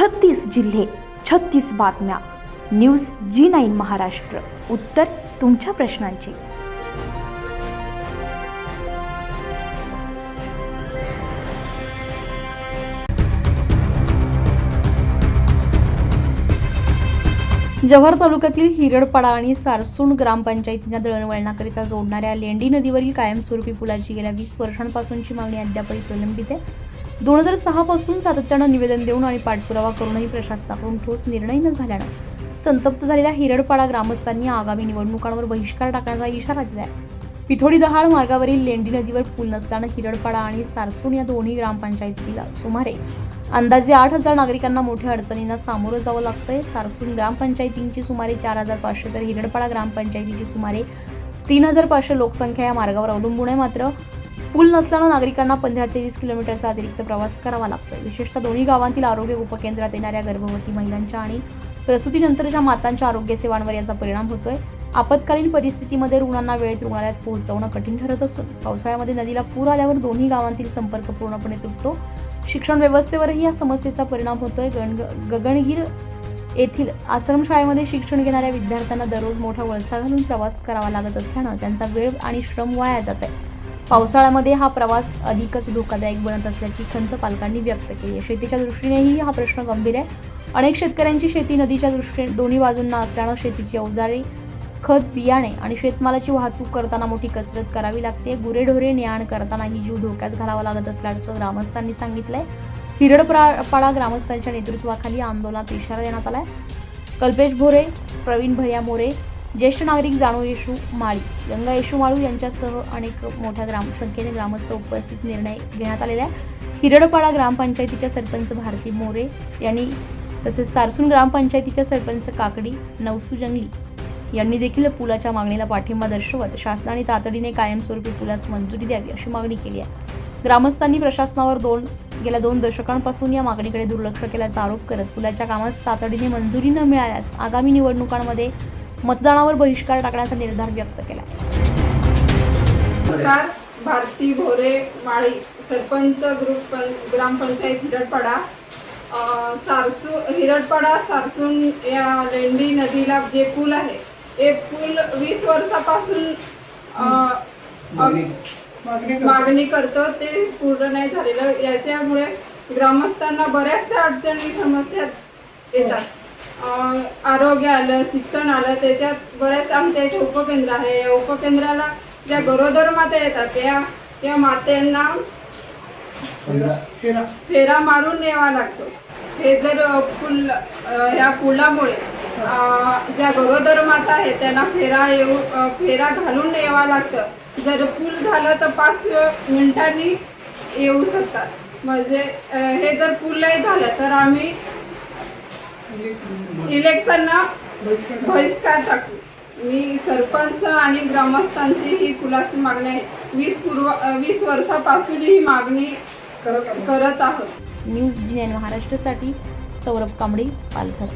36 जिल्हे, 36 बातम्या. News G9 Maharashtra. उत्तर तुमच्या प्रश्नांची. जव्हार तालुक्यातील हिरडपाडा आणि सारसूण ग्रामपंचायतींना दळणवळणाकरिता जोडणाऱ्या लेंडी नदीवरील कायमस्वरूपी पुलाची गेल्या 20 वर्षांपासूनची मागणी अद्यापही प्रलंबित आहे. 2006 पासून सातत्यानं निवेदन देऊन आणि पाठपुरावा करूनही प्रशासनाकडून ठोस निर्णय न झाल्यानं संतप्त झालेल्या हिरडपाडा ग्रामस्थांनी आगामी निवडणुकांवर बहिष्कार टाकण्याचा इशारा दिला आहे. पिथोडी दहाड मार्गावरील लेंडी नदीवर पूल नसल्यानं हिरडपाडा आणि सारसूण या दोन्ही ग्रामपंचायतीला सुमारे अंदाजे 8,000 नागरिकांना मोठ्या अडचणींना सामोरं जावं लागतंय. सारसूण ग्रामपंचायतींची सुमारे 4,500 तर हिरडपाडा ग्रामपंचायतीची सुमारे 3,500 लोकसंख्या या मार्गावर अवलंबून आहे. मात्र पूल नसल्यानं नागरिकांना 15 ते 20 किलोमीटरचा अतिरिक्त प्रवास करावा लागतोय. विशेषतः दोन्ही गावांतील आरोग्य उपकेंद्रात येणाऱ्या गर्भवती महिलांच्या आणि प्रसूतीनंतरच्या मातांच्या आरोग्य सेवांवर याचा परिणाम होतोय. आपत्कालीन परिस्थितीमध्ये रुग्णांना वेळेत रुग्णालयात पोहोचवणं कठीण ठरत असून पावसाळ्यामध्ये नदीला पूर आल्यावर दोन्ही गावांतील संपर्क पूर्णपणे तुटतो. शिक्षण व्यवस्थेवरही या समस्येचा परिणाम होतोय. गगनगीर येथील आश्रमशाळेमध्ये शिक्षण घेणाऱ्या विद्यार्थ्यांना दररोज मोठा वळसा घालून प्रवास करावा लागत असल्यानं त्यांचा वेळ आणि श्रम वाया जात आहे. पावसाळ्यामध्ये हा प्रवास अधिकच धोकादायक बनत असल्याची खंत पालकांनी व्यक्त केली आहे. शेतीच्या दृष्टीनेही हा प्रश्न गंभीर आहे. अनेक शेतकऱ्यांची शेती नदीच्या दृष्टीने दोन्ही बाजूंना असल्यानं शेतीची अवजारे, खत, बियाणे आणि शेतमालाची वाहतूक करताना मोठी कसरत करावी लागते. गुरेढोरे न्याण करतानाही जीव धोक्यात घालावा लागत असल्याचं ग्रामस्थांनी सांगितलंय. हिरडपाडा ग्रामस्थांच्या नेतृत्वाखाली आंदोलनात इशारा देण्यात आलाय. कल्पेश भोरे, प्रवीण भैया मोरे, ज्येष्ठ नागरिक जाणू येशू माळी, गंगा येशू माळू यांच्यासह अनेक मोठ्या संख्येने ग्रामस्थ उपस्थित निर्णय घेण्यात आलेला आहे. हिरडपाडा ग्रामपंचायतीच्या सरपंच भारती मोरे यांनी तसेच सारसूण ग्रामपंचायतीच्या सरपंच काकडी नवसू जंगली यांनी देखील पुलाच्या मागणीला पाठिंबा दर्शवत शासनाने तातडीने कायमस्वरूपी पुलास मंजुरी द्यावी अशी मागणी केली आहे. ग्रामस्थांनी प्रशासनावर गेल्या 2 दशकांपासून या मागणीकडे दुर्लक्ष केल्याचा आरोप करत पुलाच्या कामास तातडीने मंजुरी न मिळाल्यास आगामी निवडणुकांमध्ये मतदानावर बहिष्कार टाकण्याचा निर्धार व्यक्त केला. नमस्कार. भारती भोरे माळी, सरपंच ग्रुप ग्रामपंचायत हिरडपाडा. हिरडपाडा सारसूण या लेंडी नदीला जे पूल आहे हे पूल 20 वर्षापासून मागणी करतो, ते पूर्ण नाही झालेलं. याच्यामुळे ग्रामस्थांना बऱ्याचशा अडचणी समस्या येतात. आरोग्य आलं, शिक्षण आलं, त्याच्यात बऱ्याच आमच्या इथे उपकेंद्र आहे. या उपकेंद्राला ज्या गरोदर माता येतात या मातेंना फेरा मारून न्यावा लागतो. हे जर ह्या पुलामुळे ज्या गरोदर माता आहेत त्यांना फेरा घालून यावं लागतं. जर पूल झालं तर 5 मिनिटांनी येऊ शकतात. म्हणजे हे जर पूल नाही झालं तर आम्ही इलेक्शनला बहिष्कार टाकू. मी सरपंच आणि ग्रामस्थांची ही पुलाची मागणी आहे. 20 वर्षापासून ही मागणी करत आहोत. न्यूज G9 महाराष्ट्रासाठी सौरभ कांबळे, पालघर.